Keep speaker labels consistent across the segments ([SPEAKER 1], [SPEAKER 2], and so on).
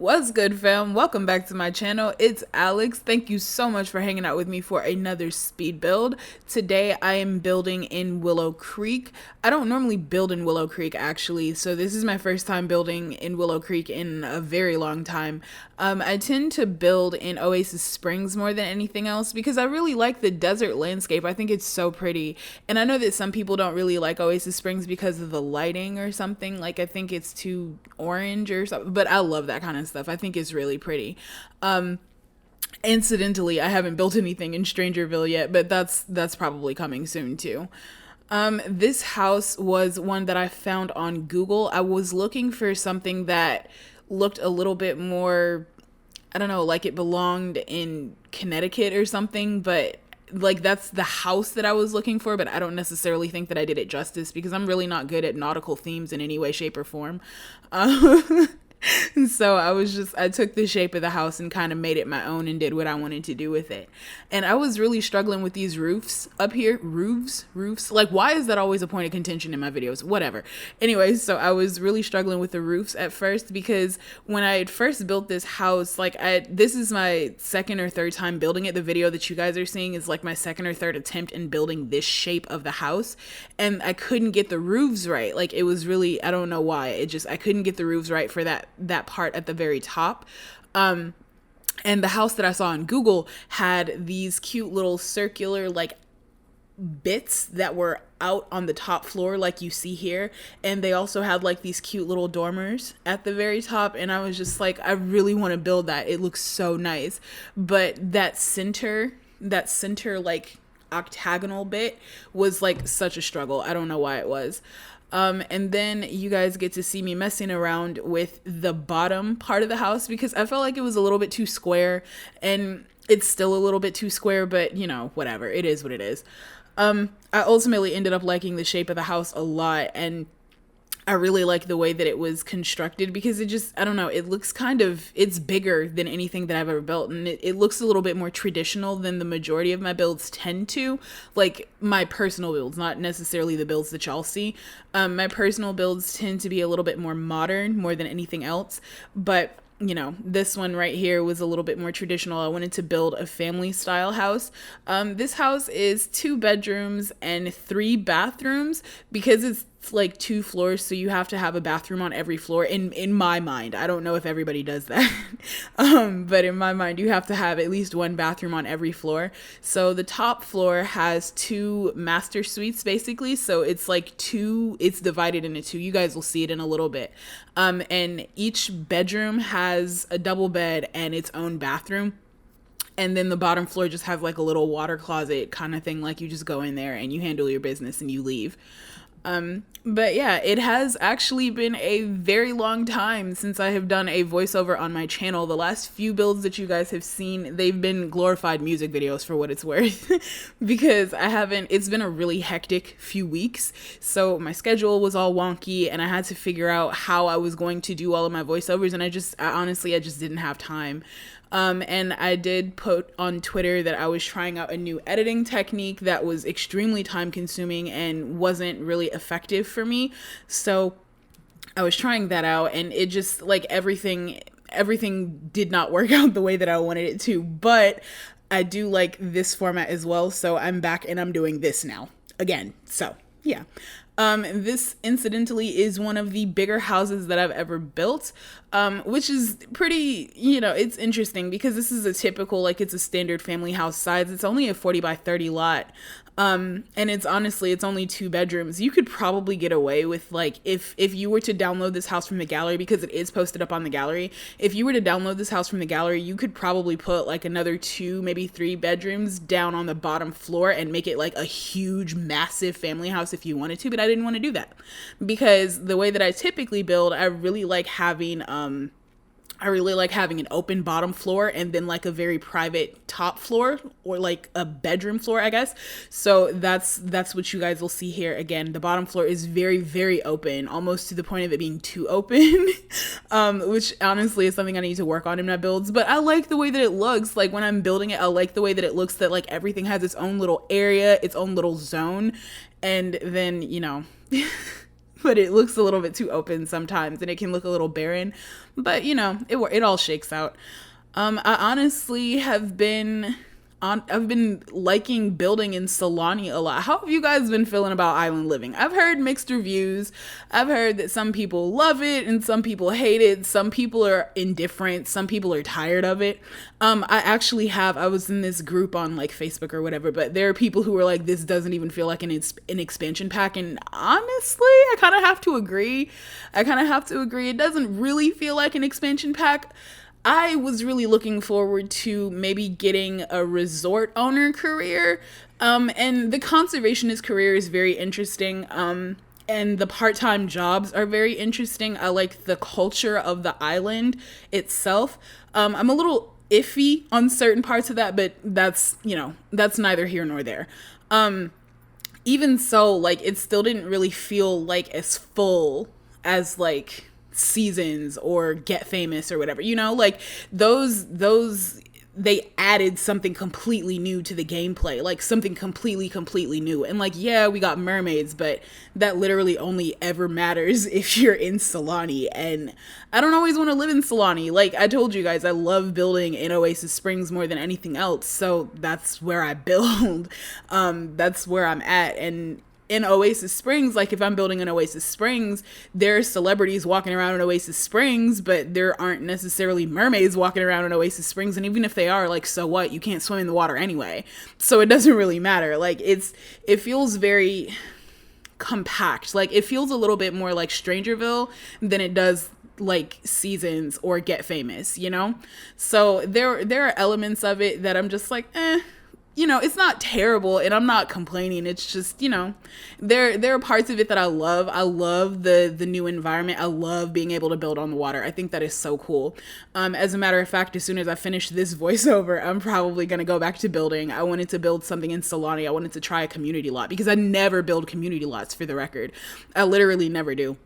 [SPEAKER 1] What's good, fam? Welcome back to my channel. It's Alex. Thank you so much for hanging out with me for another speed build. Today I am building in Willow Creek. I don't normally build in Willow Creek actually, so this is my first time building in Willow Creek in a very long time. I tend to build in Oasis Springs more than anything else because I really like the desert landscape. I think it's so pretty. And I know that some people don't really like Oasis Springs because of the lighting or something. Like, I think it's too orange or something, but I love that kind of stuff. I think it's really pretty. Incidentally, I haven't built anything in Strangerville yet, but that's probably coming soon too. This house was one that I found on Google. I was looking for something that looked a little bit more, I don't know, like it belonged in Connecticut or something, but like that's the house that I was looking for, but I don't necessarily think that I did it justice because I'm really not good at nautical themes in any way, shape, or form. So I took the shape of the house and kind of made it my own and did what I wanted to do with it. And I was really struggling with these roofs up here. Roofs. Like, why is that always a point of contention in my videos? Whatever. Anyway, so I was really struggling with the roofs at first because when I had first built this house, this is my second or third time building it. The video that you guys are seeing is like my second or third attempt in building this shape of the house. And I couldn't get the roofs right. Like, it was really, I don't know why. I couldn't get the roofs right for that part at the very top. And the house that I saw on Google had these cute little circular like bits that were out on the top floor like you see here, and they also had like these cute little dormers at the very top, and I was just like, I really want to build that. It looks so nice, but that center like octagonal bit was like such a struggle. I don't know why it was. And then you guys get to see me messing around with the bottom part of the house because I felt like it was a little bit too square, and it's still a little bit too square, but you know, whatever. It is what it is. I ultimately ended up liking the shape of the house a lot, and I really like the way that it was constructed because it just, I don't know, it looks it's bigger than anything that I've ever built, and it looks a little bit more traditional than the majority of my builds tend to. Like, my personal builds, not necessarily the builds that y'all see. My personal builds tend to be a little bit more modern more than anything else, but you know, this one right here was a little bit more traditional. I wanted to build a family style house. This house is 2 bedrooms and 3 bathrooms because it's like 2 floors, so you have to have a bathroom on every floor in my mind. I don't know if everybody does that. But in my mind, you have to have at least 1 bathroom on every floor. So the top floor has 2 master suites basically, so it's like it's divided into 2. You guys will see it in a little bit. And each bedroom has a double bed and its own bathroom. And then the bottom floor just has like a little water closet kind of thing. Like, you just go in there and you handle your business and you leave. But yeah, it has actually been a very long time since I have done a voiceover on my channel. The last few builds that you guys have seen, they've been glorified music videos for what it's worth because it's been a really hectic few weeks. So my schedule was all wonky and I had to figure out how I was going to do all of my voiceovers, and I honestly just didn't have time. And I did put on Twitter that I was trying out a new editing technique that was extremely time consuming and wasn't really effective for me. So I was trying that out, and it just like everything did not work out the way that I wanted it to, but I do like this format as well. So I'm back and I'm doing this now again. So yeah. This incidentally is one of the bigger houses that I've ever built, which is pretty, you know, it's interesting because this is a typical, like, it's a standard family house size. It's only a 40 by 30 lot. And it's only 2 bedrooms. You could probably get away with, like, if you were to download this house from the gallery, because it is posted up on the gallery, if you were to download this house from the gallery, you could probably put like another 2, maybe 3 bedrooms down on the bottom floor and make it like a huge, massive family house if you wanted to, but I didn't want to do that because the way that I typically build, I really like having an open bottom floor and then like a very private top floor, or like a bedroom floor, I guess. So that's what you guys will see here. Again, the bottom floor is very, very open, almost to the point of it being too open, which honestly is something I need to work on in my builds. But I like the way that it looks. Like, when I'm building it, I like the way that it looks, that like everything has its own little area, its own little zone. And then, you know, but it looks a little bit too open sometimes and it can look a little barren, but you know, it all shakes out. I honestly have been I've been liking building in Solani a lot. How have you guys been feeling about island living? I've heard mixed reviews. I've heard that some people love it and some people hate it. Some people are indifferent. Some people are tired of it. I was in this group on like Facebook or whatever, but there are people who are like, this doesn't even feel like an expansion pack. And honestly, I kind of have to agree. It doesn't really feel like an expansion pack. I was really looking forward to maybe getting a resort owner career, and the conservationist career is very interesting, and the part-time jobs are very interesting. I like the culture of the island itself. I'm a little iffy on certain parts of that, but that's neither here nor there. Even so, like, it still didn't really feel like as full as like Seasons or Get Famous or whatever, like those they added something completely new to the gameplay, like something completely new. And like, yeah, we got mermaids, but that literally only ever matters if you're in Solani, and I don't always want to live in Solani. Like I told you guys, I love building in Oasis Springs more than anything else, so that's where I build. That's where I'm at. And in Oasis Springs, like if I'm building in Oasis Springs, there's celebrities walking around in Oasis Springs, but there aren't necessarily mermaids walking around in Oasis Springs. And even if they are, like, so what? You can't swim in the water anyway, so it doesn't really matter. Like it feels very compact. Like it feels a little bit more like Strangerville than it does like Seasons or Get Famous, So there are elements of it that I'm just like, it's not terrible and I'm not complaining. It's just, there are parts of it that I love. I love the new environment. I love being able to build on the water. I think that is so cool. As a matter of fact, as soon as I finish this voiceover, I'm probably going to go back to building. I wanted to build something in Solani. I wanted to try a community lot because I never build community lots, for the record. I literally never do.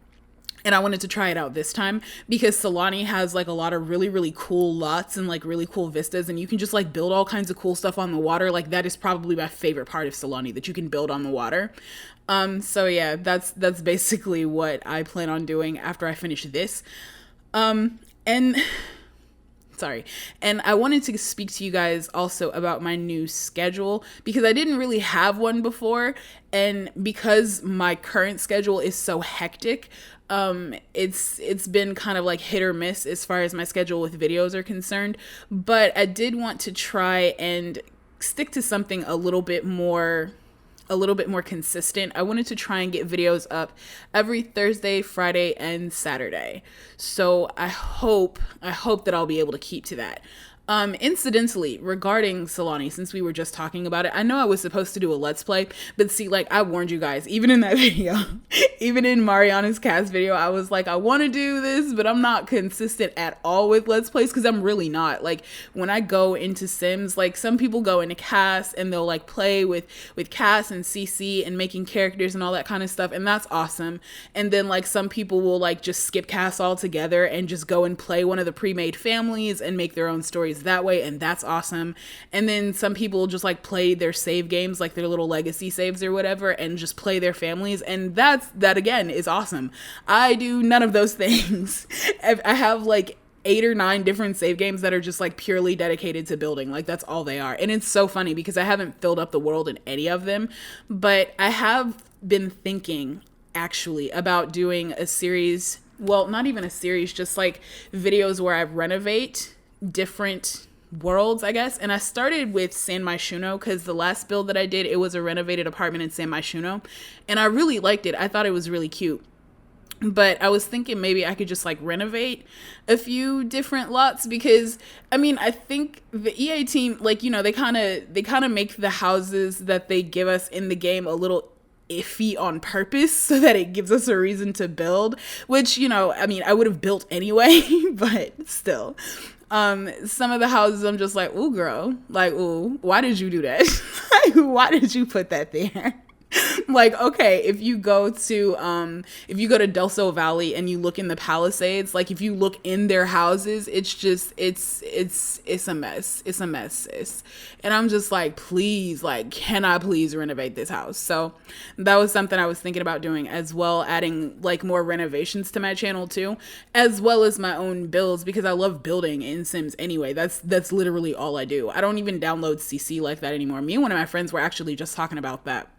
[SPEAKER 1] And I wanted to try it out this time because Solani has like a lot of really cool lots and like really cool vistas, and you can just like build all kinds of cool stuff on the water. Like that is probably my favorite part of Solani, that you can build on the water. So yeah, that's basically what I plan on doing after I finish this. And I wanted to speak to you guys also about my new schedule because I didn't really have one before, and because my current schedule is so hectic, it's been kind of like hit or miss as far as my schedule with videos are concerned. But I did want to try and stick to something a little bit more consistent. I wanted to try and get videos up every Thursday, Friday, and Saturday. So I hope that I'll be able to keep to that. Incidentally, regarding Solani, since we were just talking about it, I know I was supposed to do a Let's Play, but see, like, I warned you guys, even in that video, even in Mariana's cast video, I was like, I want to do this, but I'm not consistent at all with Let's Plays, because I'm really not. Like, when I go into Sims, like, some people go into cast, and they'll, like, play with cast and CC, and making characters and all that kind of stuff, and that's awesome. And then, like, some people will, like, just skip cast altogether, and just go and play one of the pre-made families, and make their own stories that way, and that's awesome. And then some people just like play their save games, like their little legacy saves or whatever, and just play their families, and that again is awesome. I do none of those things. I have like 8 or 9 different save games that are just like purely dedicated to building. Like that's all they are. And it's so funny because I haven't filled up the world in any of them, but I have been thinking actually about doing a series, well, not even a series, just like videos where I renovate different worlds, I guess. And I started with San Myshuno because the last build that I did, it was a renovated apartment in San Myshuno, and I really liked it. I thought it was really cute. But I was thinking maybe I could just like renovate a few different lots, because I mean, I think the EA team, like, you know, they kind of make the houses that they give us in the game a little iffy on purpose so that it gives us a reason to build, which, you know, I mean, I would have built anyway, but still. Some of the houses I'm just like, ooh, girl, like, ooh, why did you do that? Like, why did you put that there? Like, okay, if you go to Del Sol Valley and you look in the Palisades, like if you look in their houses, it's just it's a mess. It's a mess, sis. And I'm just like, please, like, can I please renovate this house? So that was something I was thinking about doing, as well, adding like more renovations to my channel too, as well as my own builds, because I love building in Sims anyway. That's literally all I do. I don't even download CC like that anymore. Me and one of my friends were actually just talking about that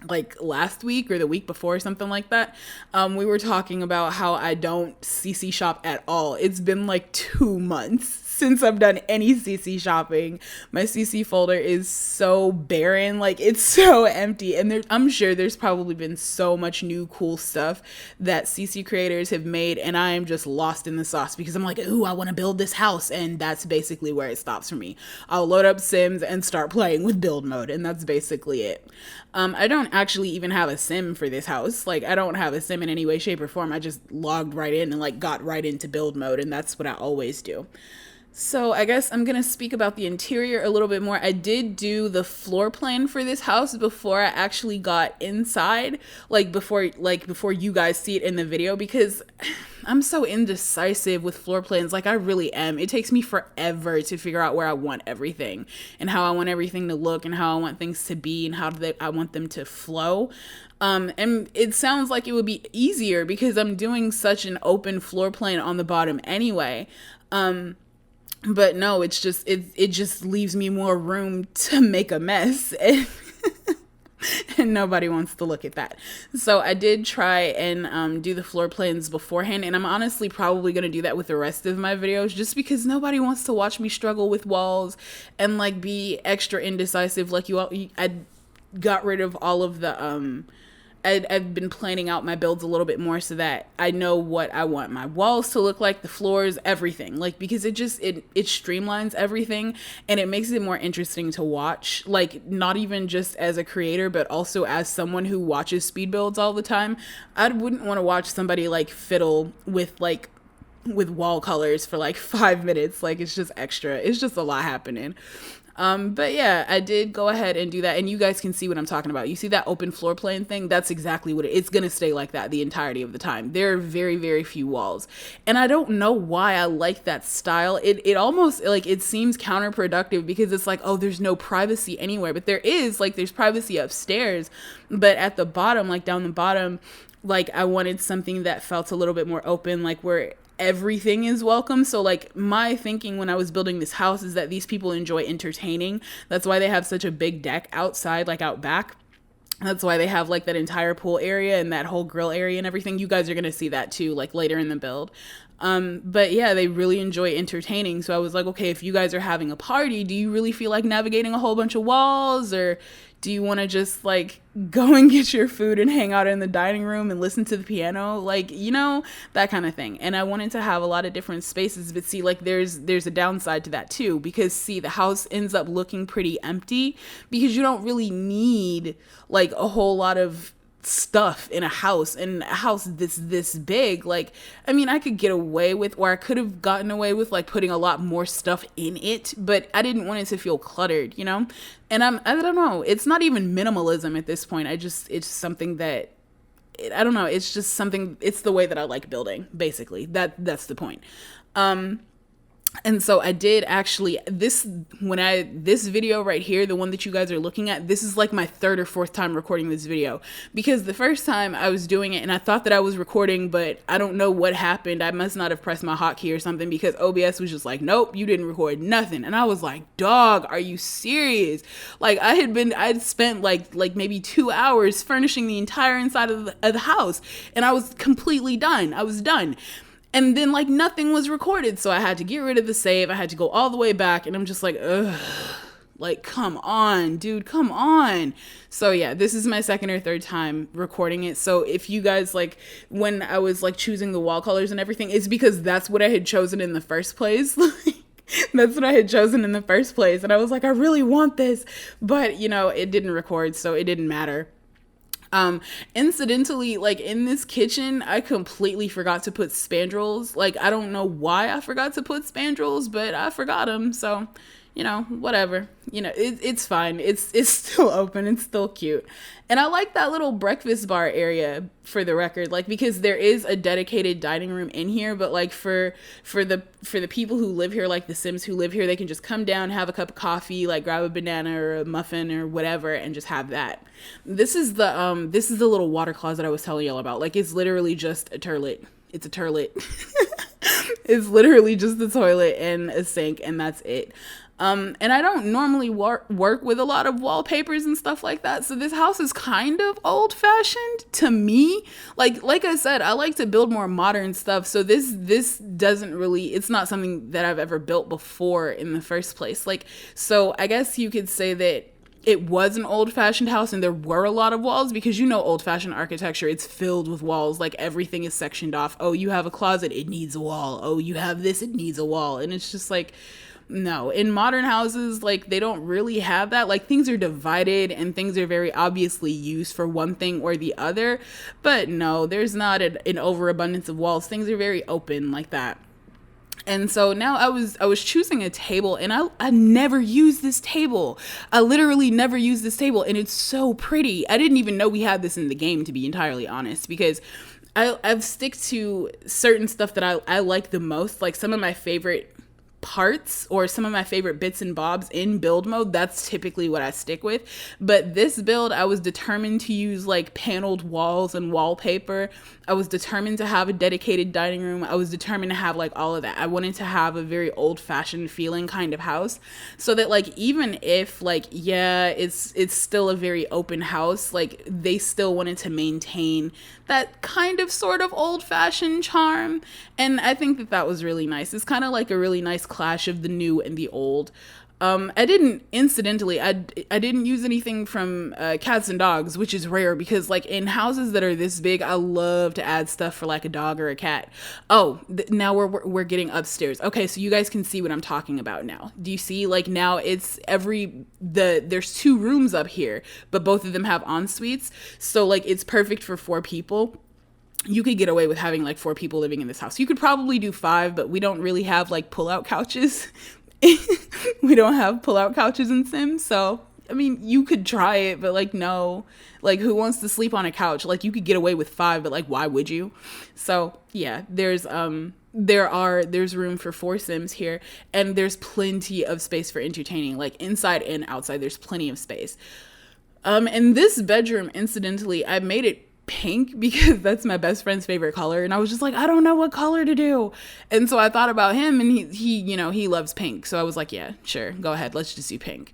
[SPEAKER 1] like last week or the week before, something like that. We were talking about how I don't CC shop at all. It's been like 2 months since I've done any CC shopping. My CC folder is so barren, like it's so empty. And I'm sure there's probably been so much new cool stuff that CC creators have made, and I am just lost in the sauce because I'm like, ooh, I want to build this house, and that's basically where it stops for me. I'll load up Sims and start playing with build mode, and that's basically it. I don't actually even have a sim for this house. Like, I don't have a sim in any way, shape, or form. I just logged right in and like got right into build mode, and that's what I always do. So I guess I'm gonna speak about the interior a little bit more. I did do the floor plan for this house before I actually got inside, like before you guys see it in the video, because I'm so indecisive with floor plans. Like, I really am. It takes me forever to figure out where I want everything and how I want everything to look and how I want things to be and I want them to flow. And it sounds like it would be easier because I'm doing such an open floor plan on the bottom anyway. But no, it's just, it just leaves me more room to make a mess. And nobody wants to look at that. So I did try and do the floor plans beforehand, and I'm honestly probably going to do that with the rest of my videos, just because nobody wants to watch me struggle with walls and like be extra indecisive. Like I got rid of all of the I've been planning out my builds a little bit more so that I know what I want my walls to look like, the floors, everything. Like, because it streamlines everything, and it makes it more interesting to watch. Like, not even just as a creator, but also as someone who watches speed builds all the time. I wouldn't want to watch somebody like fiddle with wall colors for like 5 minutes. Like, it's just extra. It's just a lot happening. But yeah, I did go ahead and do that, and you guys can see what I'm talking about. You see that open floor plan thing? That's exactly what it's gonna stay like that the entirety of the time. There are very, very few walls, and I don't know why I like that style. It almost, like, it seems counterproductive because it's like, oh, there's no privacy anywhere, but there's privacy upstairs, but at the bottom, like down the bottom, like, I wanted something that felt a little bit more open, like where everything is welcome. So like, my thinking when I was building this house is that these people enjoy entertaining. That's why they have such a big deck outside, like out back. That's why they have like that entire pool area and that whole grill area and everything. You guys are going to see that too, like later in the build. But yeah, they really enjoy entertaining. So I was like, okay, if you guys are having a party, do you really feel like navigating a whole bunch of walls, or do you want to just like go and get your food and hang out in the dining room and listen to the piano? Like, that kind of thing. And I wanted to have a lot of different spaces, but see, like, there's a downside to that too, because see, the house ends up looking pretty empty because you don't really need like a whole lot of stuff in a house, and a house this big. Like, I mean, I could get away with, or I could have gotten away with, like, putting a lot more stuff in it, but I didn't want it to feel cluttered, and I don't know, it's not even minimalism at this point. It's something that, I don't know, it's just something, it's the way that I like building, basically. That's the point. And so I did actually, this video right here, the one that you guys are looking at, this is like my 3rd or 4th time recording this video, because the first time I was doing it and I thought that I was recording, but I don't know what happened. I must not have pressed my hotkey or something, because OBS was just like, nope, you didn't record nothing. And I was like, dog, are you serious? Like, I'd spent like maybe 2 hours furnishing the entire inside of the house, and I was completely done. I was done. And then like nothing was recorded. So I had to get rid of the save. I had to go all the way back, and I'm just like, ugh, like, come on, dude, come on. So yeah, this is my 2nd or 3rd time recording it. So if you guys, like, when I was like choosing the wall colors and everything, it's because that's what I had chosen in the first place. That's what I had chosen in the first place. And I was like, I really want this, but it didn't record, so it didn't matter. Incidentally, like, in this kitchen, I completely forgot to put spandrels. Like, I don't know why I forgot to put spandrels, but I forgot them. So, you know, whatever. You know, it's fine. It's still open. It's still cute. And I like that little breakfast bar area, for the record, like, because there is a dedicated dining room in here, but like for the people who live here, like the Sims who live here, they can just come down, have a cup of coffee, like grab a banana or a muffin or whatever, and just have that. This is the little water closet I was telling y'all about. Like, it's literally just a turlet. It's a turlet. It's literally just the toilet and a sink, and that's it. And I don't normally work with a lot of wallpapers and stuff like that. So this house is kind of old fashioned to me. Like I said, I like to build more modern stuff. So this doesn't really, it's not something that I've ever built before in the first place. Like, so I guess you could say that it was an old-fashioned house and there were a lot of walls, because you know old-fashioned architecture, it's filled with walls. Like, everything is sectioned off. Oh, you have a closet, it needs a wall. Oh, you have this, it needs a wall. And it's just like, no. In modern houses, like, they don't really have that. Like, things are divided and things are very obviously used for one thing or the other. But no, there's not an overabundance of walls. Things are very open like that. And so now I was choosing a table, and I never used this table. I literally never used this table, and it's so pretty. I didn't even know we had this in the game, to be entirely honest, because I've stick to certain stuff that I like the most. Like, some of my favorite parts or some of my favorite bits and bobs in build mode, that's typically what I stick with. But this build, I was determined to use like paneled walls and wallpaper. I was determined to have a dedicated dining room. I was determined to have like all of that. I wanted to have a very old-fashioned feeling kind of house, so that like, even if like, yeah, it's still a very open house, like they still wanted to maintain that kind of sort of old-fashioned charm. And I think that was really nice. It's kind of like a really nice clash of the new and the old. I didn't use anything from cats and dogs, which is rare, because like in houses that are this big, I love to add stuff for like a dog or a cat. Oh, now we're getting upstairs. Okay, so you guys can see what I'm talking about now. Do you see? Like, now it's there's 2 rooms up here, but both of them have en-suites. So like, it's perfect for 4 people. You could get away with having like 4 people living in this house. You could probably do 5, but we don't really have like pull-out couches. We don't have pull-out couches in Sims, so I mean, you could try it, but like, no, like, who wants to sleep on a couch? Like, you could get away with 5, but like, why would you? So yeah, there's room for 4 Sims here, and there's plenty of space for entertaining. Like, inside and outside, there's plenty of space. And this bedroom, incidentally, I made it pink because that's my best friend's favorite color, and I was just like, I don't know what color to do. And so I thought about him, and he loves pink, so I was like, yeah, sure, go ahead, let's just do pink.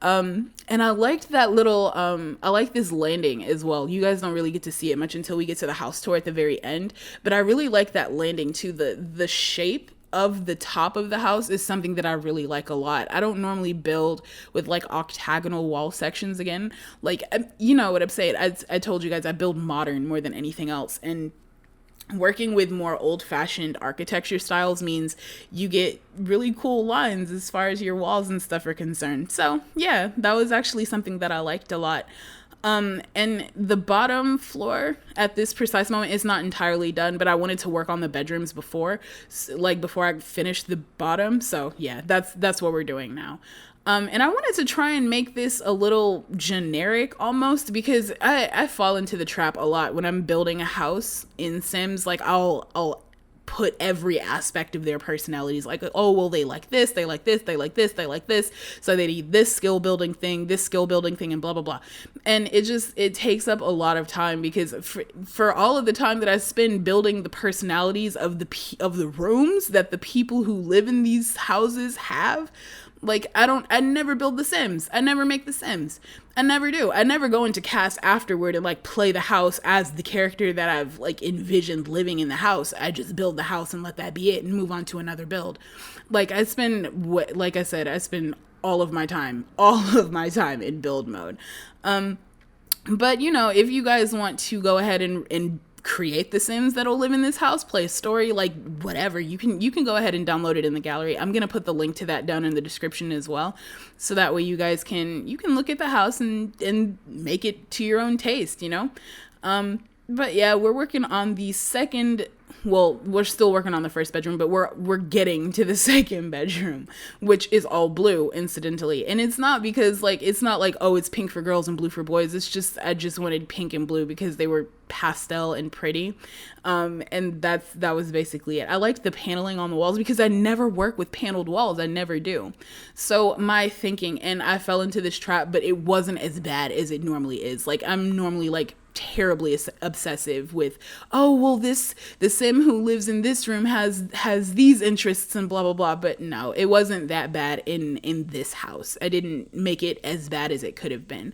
[SPEAKER 1] And I liked that little I like this landing as well. You guys don't really get to see it much until we get to the house tour at the very end, but I really like that landing too. The shape of the top of the house is something that I really like a lot. I don't normally build with like octagonal wall sections again. Like, you know what I'm saying? I told you guys I build modern more than anything else, and working with more old-fashioned architecture styles means you get really cool lines as far as your walls and stuff are concerned. So yeah, that was actually something that I liked a lot. And the bottom floor at this precise moment is not entirely done, but I wanted to work on the bedrooms before I finished the bottom. So yeah, that's what we're doing now. And I wanted to try and make this a little generic almost, because I fall into the trap a lot when I'm building a house in Sims. Like, I'll put every aspect of their personalities, like, oh, well, they like this, they like this, they like this, they like this, so they need this skill building thing, and blah blah blah. And it takes up a lot of time, because for all of the time that I spend building the personalities of the rooms that the people who live in these houses have, like, I never build the Sims. I never make the Sims. I never do. I never go into cast afterward and like play the house as the character that I've like envisioned living in the house. I just build the house and let that be it and move on to another build. Like, I spend all of my time in build mode. But you know, if you guys want to go ahead and create the Sims that'll live in this house, play a story, like whatever, you can go ahead and download it in the gallery. I'm gonna put the link to that down in the description as well, so that way you guys can look at the house and make it to your own taste, you know. But yeah, we're working on the second. Well, we're still working on the first bedroom, but we're getting to the second bedroom, which is all blue, incidentally. And it's not because like it's not like, oh, it's pink for girls and blue for boys. It's just I just wanted pink and blue because they were pastel and pretty. And that was basically it. I liked the paneling on the walls because I never work with paneled walls. I never do. So my thinking, and I fell into this trap, but it wasn't as bad as it normally is. Like I'm normally like terribly obsessive with, oh well, the sim who lives in this room has these interests and blah blah blah. But no, it wasn't that bad in this house. I didn't make it as bad as it could have been.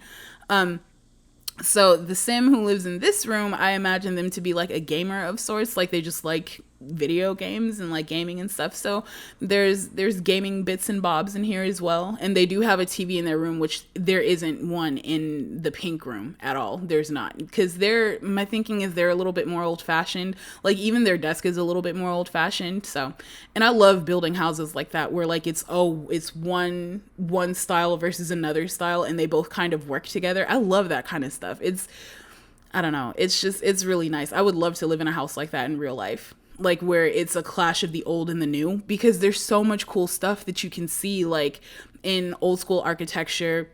[SPEAKER 1] So the sim who lives in this room, I imagine them to be like a gamer of sorts, like they just like video games and like gaming and stuff. So there's gaming bits and bobs in here as well. And they do have a TV in their room, which there isn't one in the pink room at all. There's not, because my thinking is they're a little bit more old fashioned. Like even their desk is a little bit more old fashioned. So, and I love building houses like that where like it's one style versus another style and they both kind of work together. I love that kind of stuff. I don't know. It's really nice. I would love to live in a house like that in real life. Like where it's a clash of the old and the new, because there's so much cool stuff that you can see like in old school architecture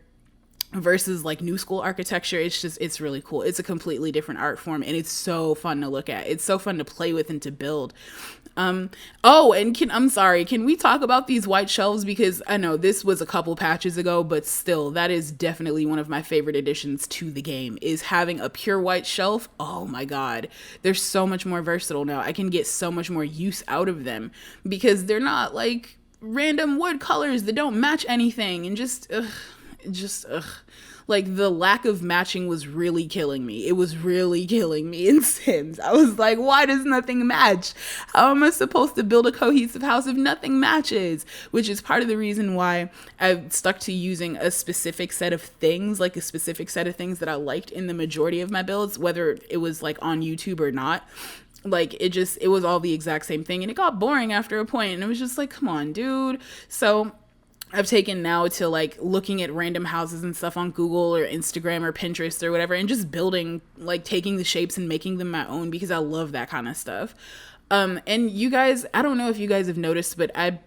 [SPEAKER 1] versus like new school architecture. It's really cool. It's a completely different art form and it's so fun to look at. It's so fun to play with and to build. I'm sorry, can we talk about these white shelves? Because I know this was a couple patches ago, but still, that is definitely one of my favorite additions to the game, is having a pure white shelf. Oh my God, they're so much more versatile now. I can get so much more use out of them because they're not like random wood colors that don't match anything and just like the lack of matching was really killing me. It was really killing me in Sims. I was like, why does nothing match? How am I supposed to build a cohesive house if nothing matches? Which is part of the reason why I've stuck to using a specific set of things, like a specific set of things that I liked in the majority of my builds, whether it was like on YouTube or not. Like it was all the exact same thing and it got boring after a point and it was just like, come on, dude. So I've taken now to like looking at random houses and stuff on Google or Instagram or Pinterest or whatever and just building, like taking the shapes and making them my own because I love that kind of stuff. And you guys, I don't know if you guys have noticed, but I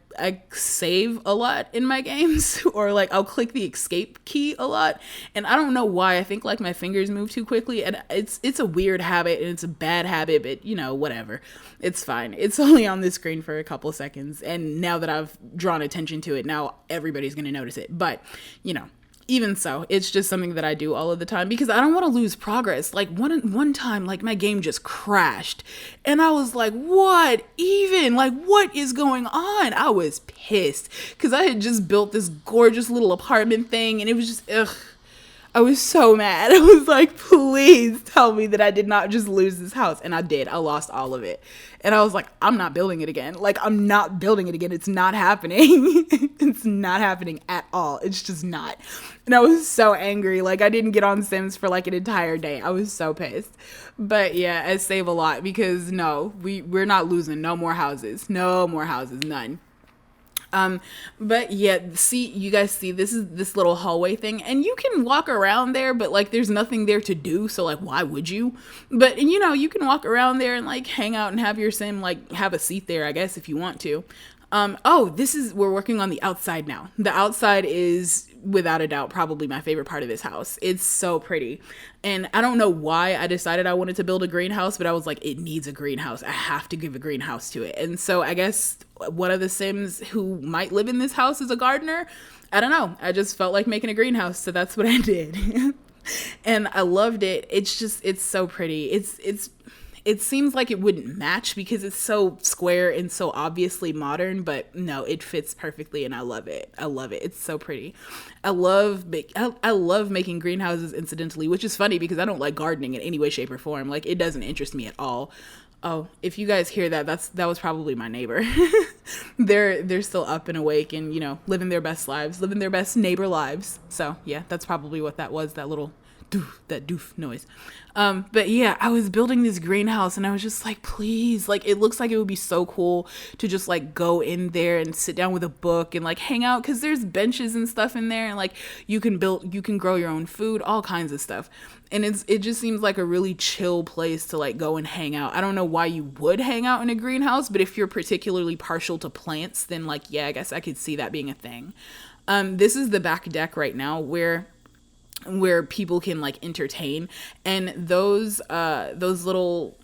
[SPEAKER 1] save a lot in my games or like I'll click the escape key a lot. And I don't know why. I think like my fingers move too quickly and it's a weird habit and it's a bad habit, but you know, whatever. It's fine. It's only on the screen for a couple seconds. And now that I've drawn attention to it, now everybody's going to notice it. But you know, even so, it's just something that I do all of the time because I don't want to lose progress. Like one time, like my game just crashed and I was like, what is going on? I was pissed because I had just built this gorgeous little apartment thing and it was just, I was so mad. I was like, please tell me that I did not just lose this house. And I did. I lost all of it. And I was like, I'm not building it again. Like, I'm not building it again. It's not happening. It's not happening at all. It's just not. And I was so angry. Like, I didn't get on Sims for like an entire day. I was so pissed. But yeah, I save a lot because no, we're not losing no more houses. No more houses. None. But yeah, you guys see this is this little hallway thing and you can walk around there, but like there's nothing there to do. So like, why would you? But you know, you can walk around there and like hang out and have your sim, like have a seat there, I guess, if you want to. We're working on the outside now. The outside is without a doubt probably my favorite part of this house. It's so pretty. And I don't know why I decided I wanted to build a greenhouse, but I was like, it needs a greenhouse. I have to give a greenhouse to it. And so I guess one of the Sims who might live in this house is a gardener. I don't know. I just felt like making a greenhouse. So that's what I did. And I loved it. It's so pretty. It seems like it wouldn't match because it's so square and so obviously modern, but no, it fits perfectly and I love it. I love it. It's so pretty. I love making greenhouses incidentally, which is funny because I don't like gardening in any way, shape, or form. Like it doesn't interest me at all. Oh, if you guys hear that, that was probably my neighbor. They're still up and awake and, you know, living their best lives, living their best neighbor lives. So yeah, that's probably what that was, that little doof noise. But yeah, I was building this greenhouse and I was just like, please, like, it looks like it would be so cool to just like go in there and sit down with a book and like hang out, because there's benches and stuff in there, and like you can grow your own food, all kinds of stuff. And it just seems like a really chill place to like go and hang out. I don't know why you would hang out in a greenhouse, but if you're particularly partial to plants, then like, yeah, I guess I could see that being a thing. This is the back deck right now where people can like entertain, and those little,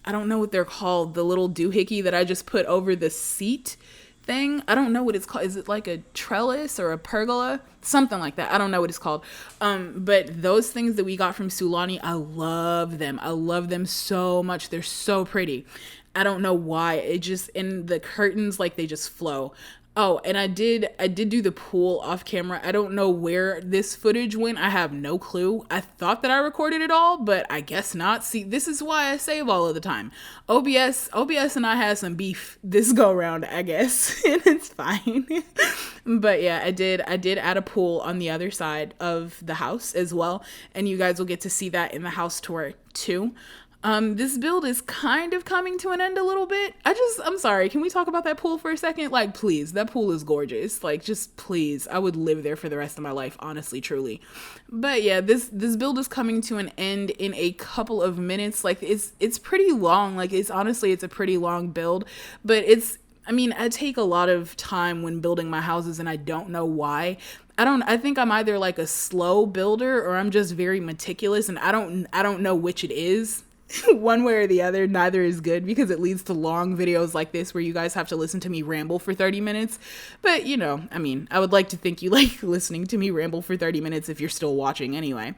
[SPEAKER 1] I don't know what they're called, the little doohickey that I just put over the seat thing, I don't know what it's called. Is it like a trellis or a pergola, something like that? I don't know what it's called. But those things that we got from Sulani, I love them so much. They're so pretty. I don't know why, it just, and the curtains, like, they just flow. Oh, and I did do the pool off camera. I don't know where this footage went. I have no clue. I thought that I recorded it all, but I guess not. See, this is why I save all of the time. OBS and I had some beef this go round, I guess. And it's fine. But yeah, I did add a pool on the other side of the house as well. And you guys will get to see that in the house tour too. This build is kind of coming to an end a little bit. I'm sorry, can we talk about that pool for a second? Like, please, that pool is gorgeous. Like, just please, I would live there for the rest of my life, honestly, truly. But yeah, this build is coming to an end in a couple of minutes. Like, it's pretty long. Like, it's a pretty long build, but I take a lot of time when building my houses, and I don't know why. I think I'm either like a slow builder or I'm just very meticulous, and I don't know which it is. One way or the other, neither is good, because it leads to long videos like this where you guys have to listen to me ramble for 30 minutes. But, I would like to think you like listening to me ramble for 30 minutes if you're still watching anyway.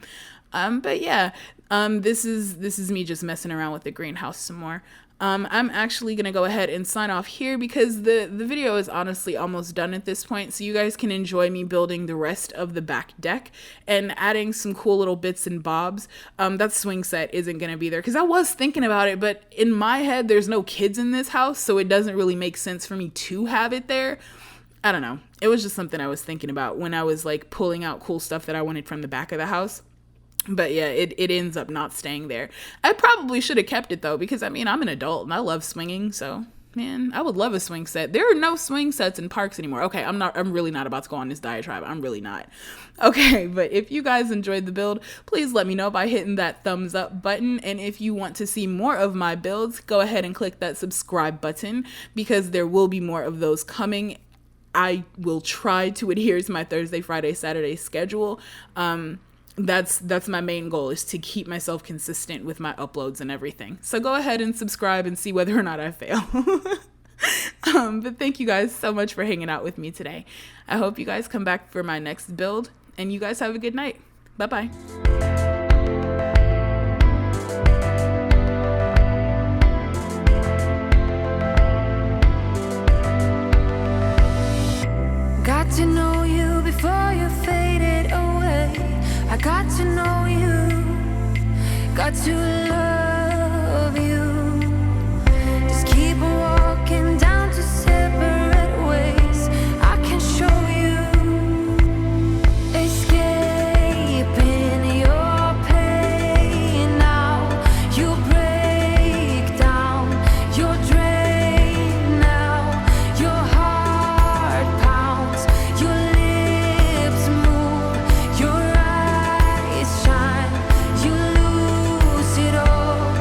[SPEAKER 1] But yeah, this is me just messing around with the greenhouse some more. I'm actually going to go ahead and sign off here because the video is honestly almost done at this point. So you guys can enjoy me building the rest of the back deck and adding some cool little bits and bobs. That swing set isn't going to be there because I was thinking about it, but in my head, there's no kids in this house. So it doesn't really make sense for me to have it there. I don't know. It was just something I was thinking about when I was like pulling out cool stuff that I wanted from the back of the house. But yeah, it ends up not staying there. I probably should have kept it though, because I'm an adult and I love swinging. So man, I would love a swing set. There are no swing sets in parks anymore. Okay, I'm really not about to go on this diatribe. I'm really not. Okay, but if you guys enjoyed the build, please let me know by hitting that thumbs up button. And if you want to see more of my builds, go ahead and click that subscribe button, because there will be more of those coming. I will try to adhere to my Thursday, Friday, Saturday schedule. That's my main goal, is to keep myself consistent with my uploads and everything. So go ahead and subscribe and see whether or not I fail. But thank you guys so much for hanging out with me today. I hope you guys come back for my next build, and you guys have a good night. Bye-bye.
[SPEAKER 2] Got to know you before you faded away. I got to know you, got to love you. Just keep walking down to separate ways. I can show you, escaping your pain now. You break down, you're drained now. Your heart pounds, your lips move, your eyes shine, you lose it all.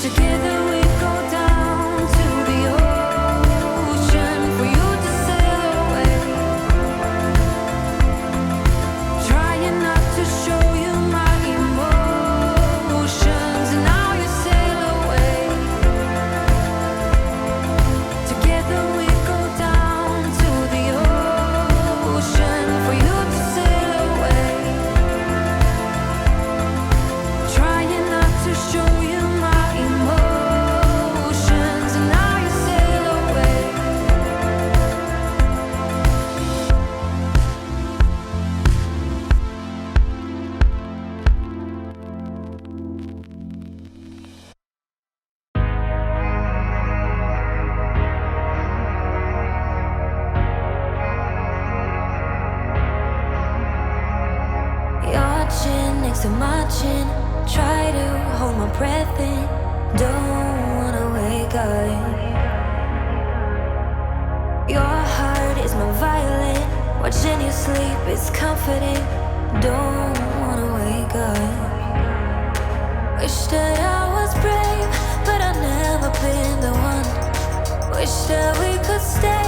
[SPEAKER 2] Together we go down to the ocean for you to sail away. Trying not to show you my emotions, and now you sail away. Together we go down to the ocean for you to sail away. Trying not to show you my emotions, and now you sail away. Your chin next to my chin, try to hold my breath in, don't wanna wake up. Your heart is my violin, watching you sleep is comforting, don't wanna wake up. Wish that I was brave, but I've never been the one. Wish that we could stay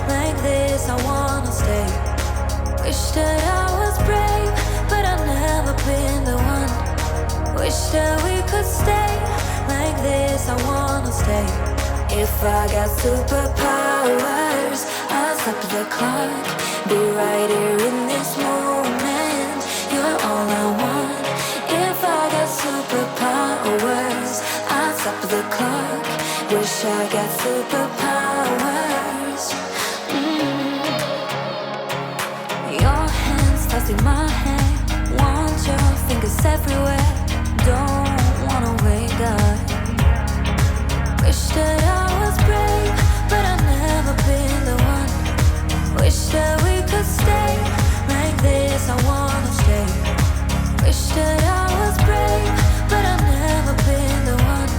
[SPEAKER 2] like this, I wanna stay. Wish that I was brave, but I've never been the one. Wish that we could stay like this, I wanna stay. If I got superpowers, I'll stop the clock, be right here in this moment. You're all I want. If I got superpowers, I'll stop the clock. Wish I got superpowers. Your hands touching my hand, want your fingers everywhere, don't wanna wake up. Wish that I was brave, but I've never been the one. Wish that we could stay like this, I wanna stay. Wish that I was brave, but I've never been the one.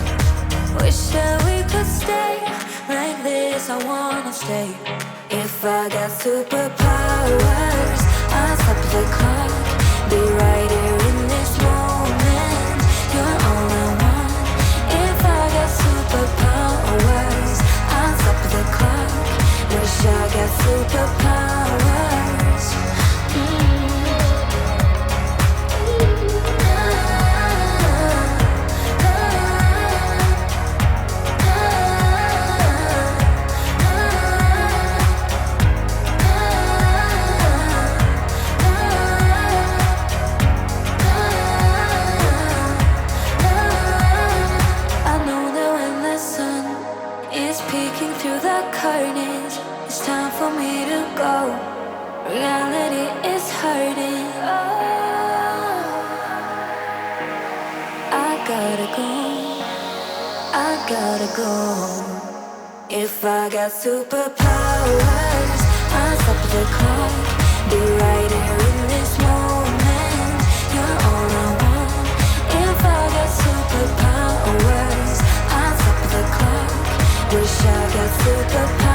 [SPEAKER 2] Wish that we could stay like this, I wanna stay. If I got superpowers, I'll stop the clock, be right here in this moment. You're all I want. If I got superpowers, I'll stop the clock. Wish I got superpowers. I know that when the sun is peeking through the curtains, it's time for me to go. Reality is hurting. I gotta go. I gotta go. If I got superpowers, I'll stop the clock, be right here in this moment. You're all I want. If I got superpowers, I'll stop the clock. Wish I got superpowers.